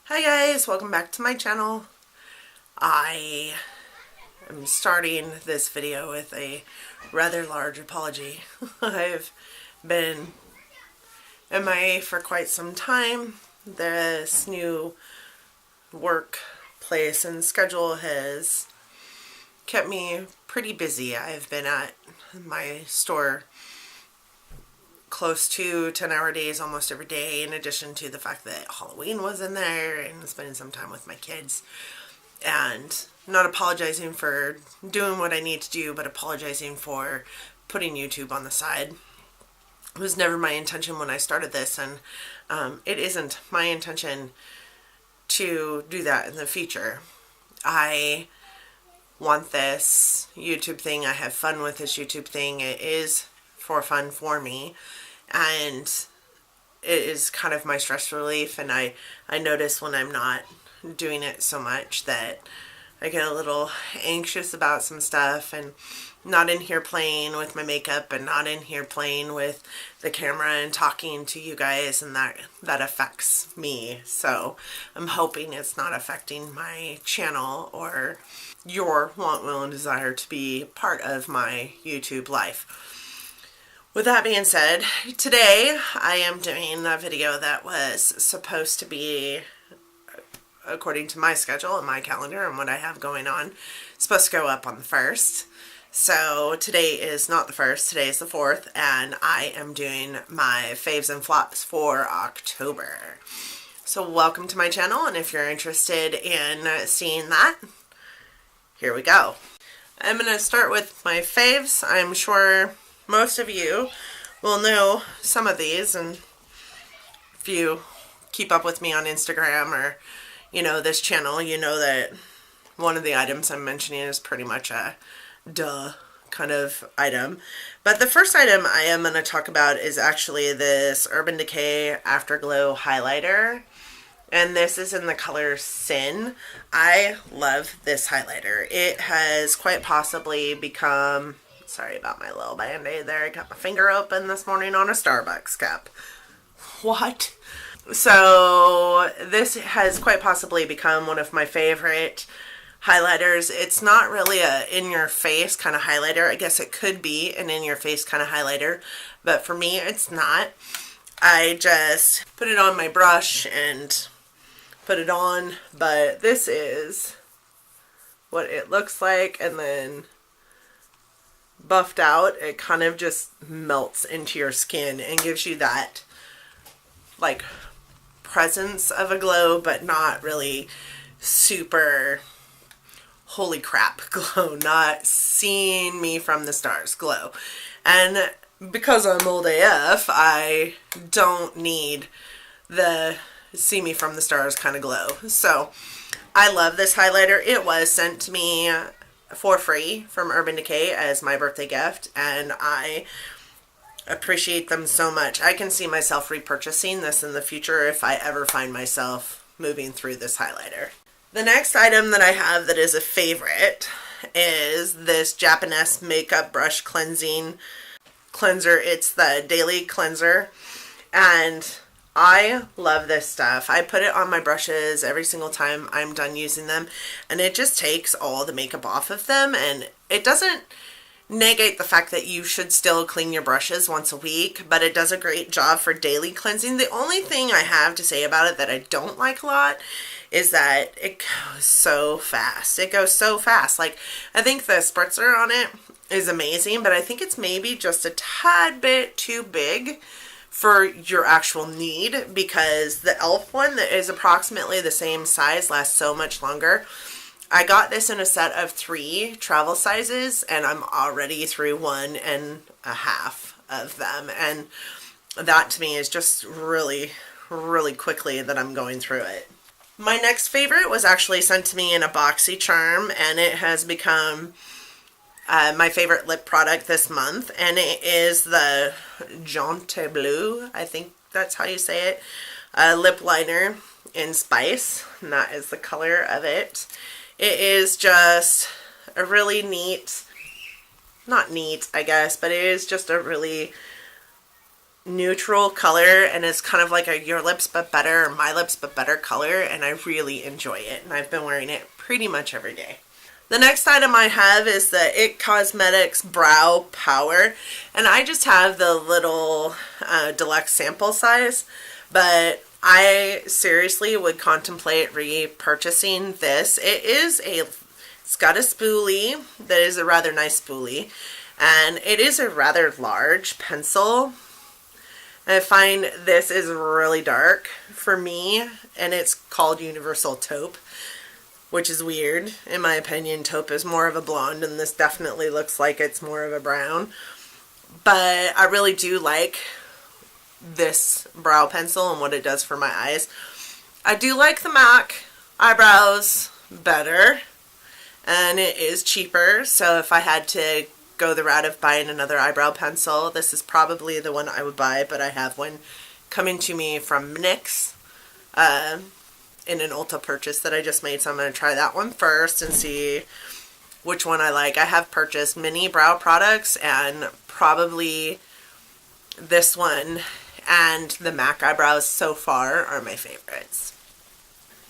Hi guys, welcome back to my channel. I am starting this video with a rather large apology. I've been MIA for quite some time. This new workplace and schedule has kept me pretty busy. I've been at my store close to 10-hour days almost every day, in addition to the fact that Halloween was in there and spending some time with my kids. And not apologizing for doing what I need to do, but apologizing for putting YouTube on the side. It was never my intention when I started this, and it isn't my intention to do that in the future. I want this YouTube thing. I have fun with this YouTube thing. It is for fun for me, and it is kind of my stress relief. And I notice when I'm not doing it so much that I get a little anxious about some stuff, and not in here playing with my makeup and not in here playing with the camera and talking to you guys, and that affects me. So I'm hoping it's not affecting my channel or your want, will, and desire to be part of my YouTube life. With that being said, today I am doing a video that was supposed to be, according to my schedule and my calendar and what I have going on, supposed to go up on the 1st. So today is not the 1st, today is the 4th, and I am doing my faves and flops for October. So welcome to my channel, and if you're interested in seeing that, here we go. I'm going to start with my faves. I'm sure most of you will know some of these, and if you keep up with me on Instagram or, you know, this channel, you know that one of the items I'm mentioning is pretty much a duh kind of item. But the first item I am going to talk about is actually this Urban Decay Afterglow highlighter, and this is in the color Sin. I love this highlighter. It has quite possibly become, sorry about my little band-aid there, I got my finger open this morning on a Starbucks cup. What? So this has quite possibly become one of my favorite highlighters. It's not really a in-your-face kind of highlighter. I guess it could be an in-your-face kind of highlighter, but for me it's not. I just put it on my brush and put it on, but this is what it looks like, and then buffed out, it kind of just melts into your skin and gives you that like presence of a glow, but not really super holy crap glow, not seeing me from the stars glow. And because I'm old AF, I don't need the see me from the stars kind of glow. So I love this highlighter. It was sent to me for free from Urban Decay as my birthday gift, and I appreciate them so much. I can see myself repurchasing this in the future if I ever find myself moving through this highlighter. The next item that I have that is a favorite is this Japanese makeup brush cleanser. It's the Daily Cleanser, and I love this stuff. I put it on my brushes every single time I'm done using them, and it just takes all the makeup off of them, and it doesn't negate the fact that you should still clean your brushes once a week, but it does a great job for daily cleansing. The only thing I have to say about it that I don't like a lot is that it goes so fast. It goes so fast. Like, I think the spritzer on it is amazing, but I think it's maybe just a tad bit too big for your actual need, because the e.l.f. one that is approximately the same size lasts so much longer. I got this in a set of 3 travel sizes, and I'm already through 1.5 of them, and that to me is just really, really quickly that I'm going through it. My next favorite was actually sent to me in a BoxyCharm, and it has become my favorite lip product this month, and it is the Jonteblu, I think that's how you say it, lip liner in Spice, and that is the color of it. It is just a really neat, not neat I guess, but it is just a really neutral color, and it's kind of like a Your Lips But Better or My Lips But Better color, and I really enjoy it, and I've been wearing it pretty much every day. The next item I have is the IT Cosmetics Brow Power, and I just have the little deluxe sample size, but I seriously would contemplate repurchasing this. It's got a spoolie that is a rather nice spoolie, and it is a rather large pencil. I find this is really dark for me, and it's called Universal Taupe, which is weird. In my opinion, taupe is more of a blonde, and this definitely looks like it's more of a brown. But I really do like this brow pencil and what it does for my eyes. I do like the MAC eyebrows better, and it is cheaper, so if I had to go the route of buying another eyebrow pencil, this is probably the one I would buy, but I have one coming to me from NYX in an Ulta purchase that I just made, so I'm going to try that one first and see which one I like. I have purchased many brow products, and probably this one and the MAC eyebrows so far are my favorites.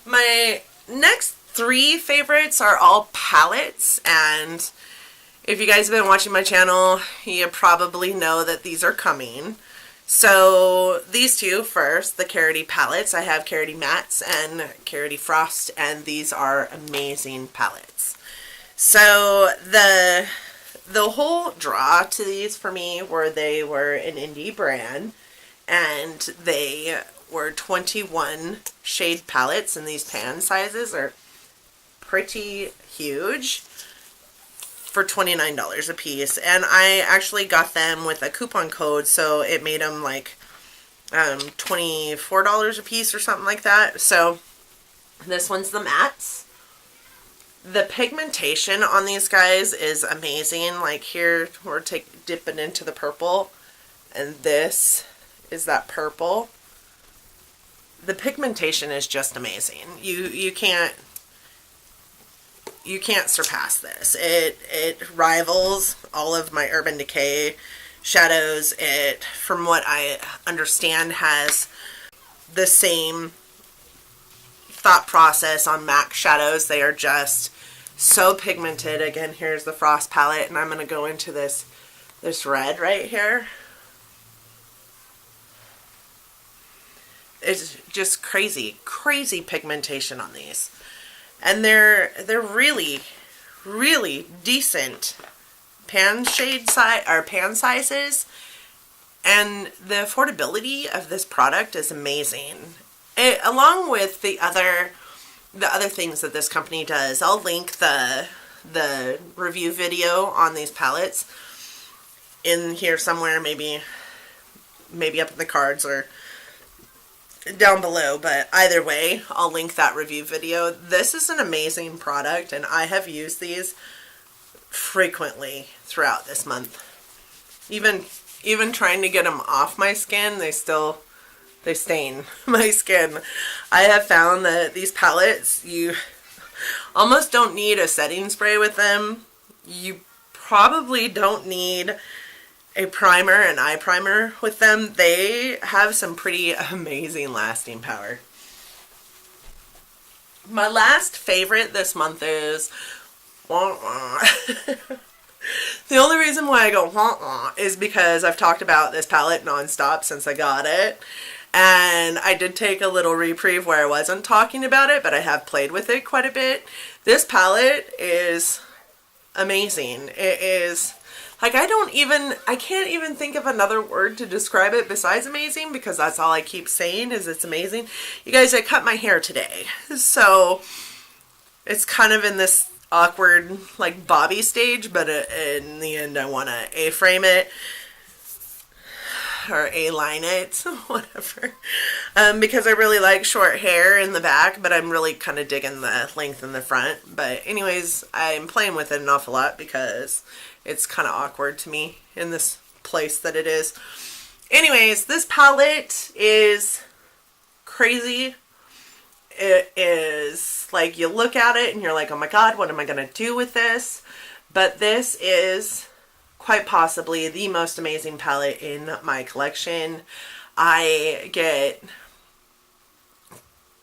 My next 3 favorites are all palettes, and if you guys have been watching my channel, you probably know that these are coming. So these two first, the Karity palettes. I have Karity Mattes and Karity Frost, and these are amazing palettes. So the whole draw to these for me were they were an indie brand, and they were 21 shade palettes, and these pan sizes are pretty huge for $29 a piece, and I actually got them with a coupon code, so it made them like $24 a piece or something like that. So this one's the mattes. The pigmentation on these guys is amazing. Like here we're dipping into the purple, and this is that purple. The pigmentation is just amazing. You can't surpass this. It rivals all of my Urban Decay shadows. It, from what I understand, has the same thought process on MAC shadows. They are just so pigmented. Again, here's the Frost palette, and I'm going to go into this red right here. It's just crazy pigmentation on these. And they're really, really decent pan sizes, and the affordability of this product is amazing. Along with the other things that this company does, I'll link the review video on these palettes in here somewhere, maybe up in the cards or down below, but either way, I'll link that review video. This is an amazing product, and I have used these frequently throughout this month. Even trying to get them off my skin, they stain my skin. I have found that these palettes, you almost don't need a setting spray with them. You probably don't need a primer, an eye primer with them. They have some pretty amazing lasting power. My last favorite this month is the only reason why I go is because I've talked about this palette nonstop since I got it, and I did take a little reprieve where I wasn't talking about it, but I have played with it quite a bit. This palette is amazing. It is like, I can't even think of another word to describe it besides amazing, because that's all I keep saying is it's amazing. You guys, I cut my hair today, so it's kind of in this awkward like bobby stage, but in the end I want to A-frame it or A-line it, whatever, because I really like short hair in the back, but I'm really kind of digging the length in the front. But anyways, I'm playing with it an awful lot because it's kind of awkward to me in this place that it is. Anyways, this palette is crazy. It is like, you look at it and you're like, oh my god, what am I going to do with this? But this is quite possibly the most amazing palette in my collection. I get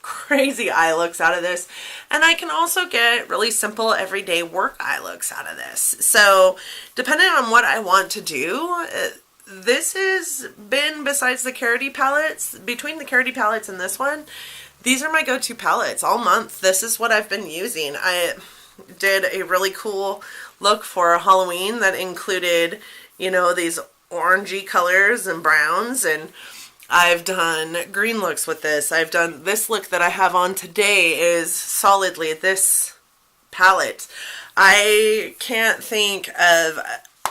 crazy eye looks out of this, and I can also get really simple everyday work eye looks out of this. So depending on what I want to do, this has been, besides the Karity palettes, between the Karity palettes and this one, these are my go-to palettes all month. This is what I've been using. I did a really cool look for Halloween that included, you know, these orangey colors and browns, and I've done green looks with this. I've done this look that I have on today is solidly this palette. I can't think of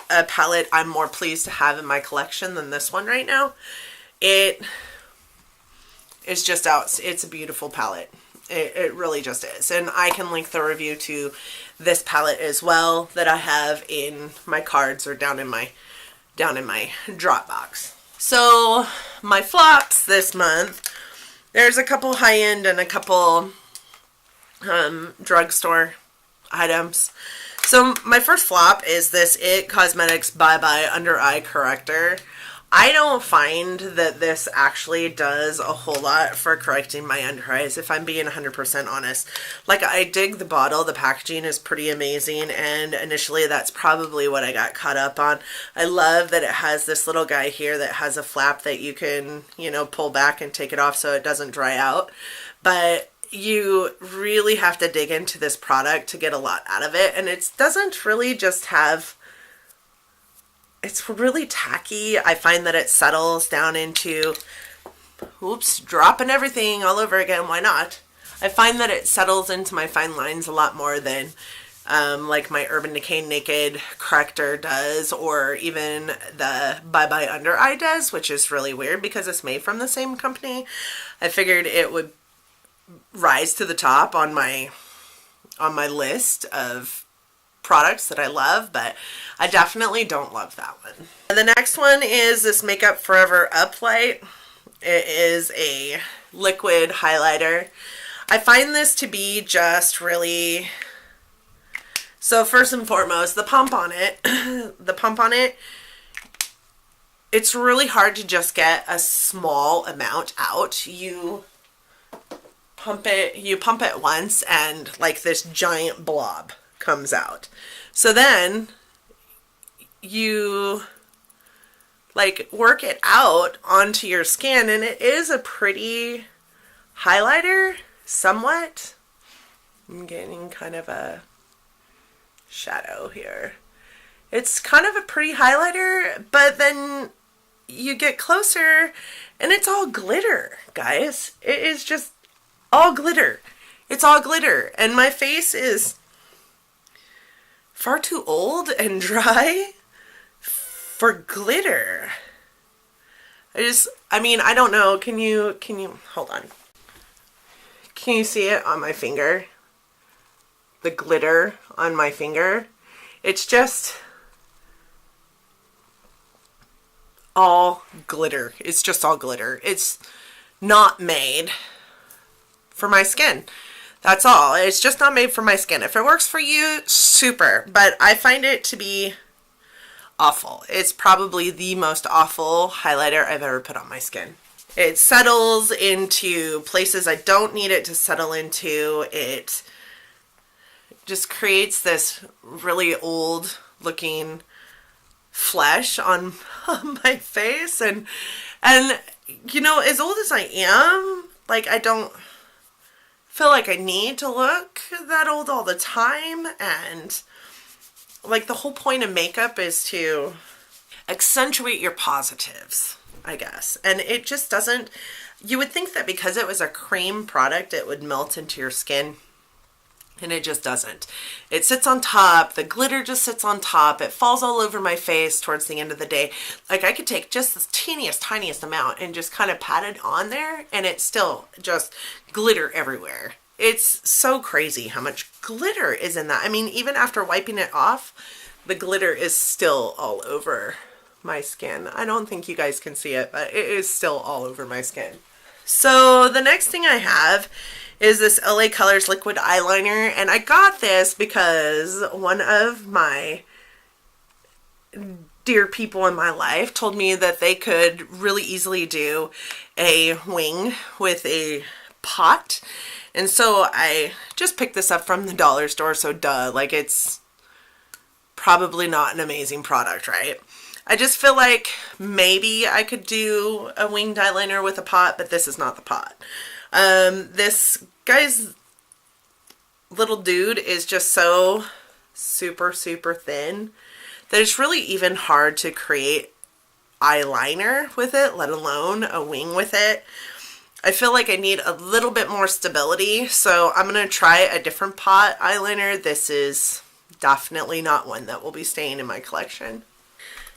a palette I'm more pleased to have in my collection than this one right now. It is just out. It's a beautiful palette. It really just is. And I can link the review to this palette as well that I have in my cards or down in my Dropbox. So my flops this month, there's a couple high-end and a couple drugstore items. So my first flop is this IT Cosmetics Bye Bye Under Eye Corrector. I don't find that this actually does a whole lot for correcting my under eyes, if I'm being 100% honest. Like, I dig the bottle. The packaging is pretty amazing, and initially that's probably what I got caught up on. I love that it has this little guy here that has a flap that you can, you know, pull back and take it off so it doesn't dry out. But you really have to dig into this product to get a lot out of it, and it doesn't really just have... It's really tacky. I find that it settles down into, oops, dropping everything all over again. Why not? I find that it settles into my fine lines a lot more than like my Urban Decay Naked Corrector does, or even the Bye Bye Under Eye does, which is really weird because it's made from the same company. I figured it would rise to the top on my list of products that I love, but I definitely don't love that one. The next one is this Makeup Forever Uplight. It is a liquid highlighter. I find this to be just really... So first and foremost, the pump on it, it's really hard to just get a small amount out. You pump it once and like this giant blob comes out. So then you like work it out onto your skin, and it is a pretty highlighter somewhat. I'm getting kind of a shadow here. It's kind of a pretty highlighter, but then you get closer and it's all glitter, guys. It is just all glitter. It's all glitter, and my face is far too old and dry for glitter. I mean, I don't know. Can you, hold on. Can you see it on my finger? The glitter on my finger. It's just all glitter. It's just all glitter. It's not made for my skin. That's all. It's just not made for my skin. If it works for you, super. But I find it to be awful. It's probably the most awful highlighter I've ever put on my skin. It settles into places I don't need it to settle into. It just creates this really old looking flesh on my face. And you know, as old as I am, like, I don't feel like I need to look that old all the time, and like the whole point of makeup is to accentuate your positives, I guess, and it just doesn't. You would think that because it was a cream product it would melt into your skin, and it just doesn't. It sits on top, the glitter just sits on top, it falls all over my face towards the end of the day. Like, I could take just this tiniest amount and just kind of pat it on there, and it's still just glitter everywhere. It's so crazy how much glitter is in that. I mean, even after wiping it off, the glitter is still all over my skin. I don't think you guys can see it, but it is still all over my skin. So the next thing I have is this LA Colors liquid eyeliner, and I got this because one of my dear people in my life told me that they could really easily do a wing with a pot. And so I just picked this up from the dollar store, so duh, like it's probably not an amazing product, right? I just feel like maybe I could do a winged eyeliner with a pot, but this is not the pot. This guy's little dude is just so super thin that it's really even hard to create eyeliner with it, let alone a wing with it. I feel like I need a little bit more stability, so I'm going to try a different pot eyeliner. This is definitely not one that will be staying in my collection.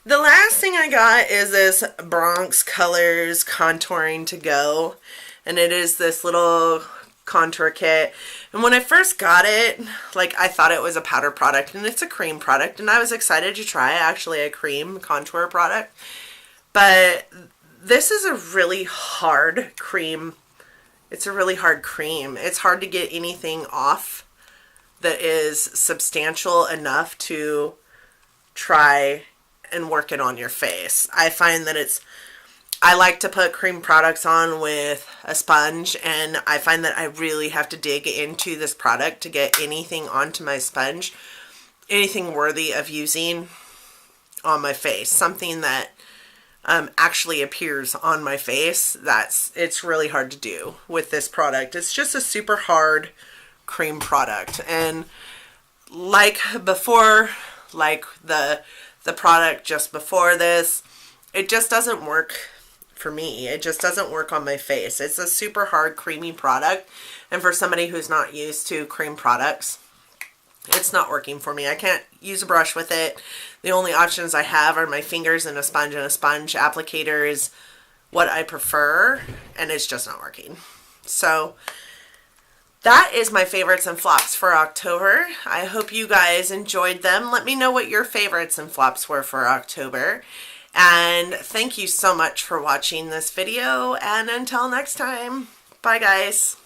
The last thing I got is this Bronx Colors Contouring to Go, and it is this little contour kit. And when I first got it, like, I thought it was a powder product, and it's a cream product, and I was excited to try actually a cream contour product. But this is a really hard cream. It's a really hard cream. It's hard to get anything off that is substantial enough to try and work it on your face. I find that I like to put cream products on with a sponge, and I find that I really have to dig into this product to get anything onto my sponge, anything worthy of using on my face, something that actually appears on my face. It's really hard to do with this product. It's just a super hard cream product, and like before, like the product just before this, it just doesn't work for me. It just doesn't work on my face. It's a super hard creamy product, and for somebody who's not used to cream products, it's not working for me. I can't use a brush with it. The only options I have are my fingers and a sponge applicator is what I prefer, and it's just not working. So that is my favorites and flops for October. I hope you guys enjoyed them. Let me know what your favorites and flops were for October. And thank you so much for watching this video. And until next time, bye guys.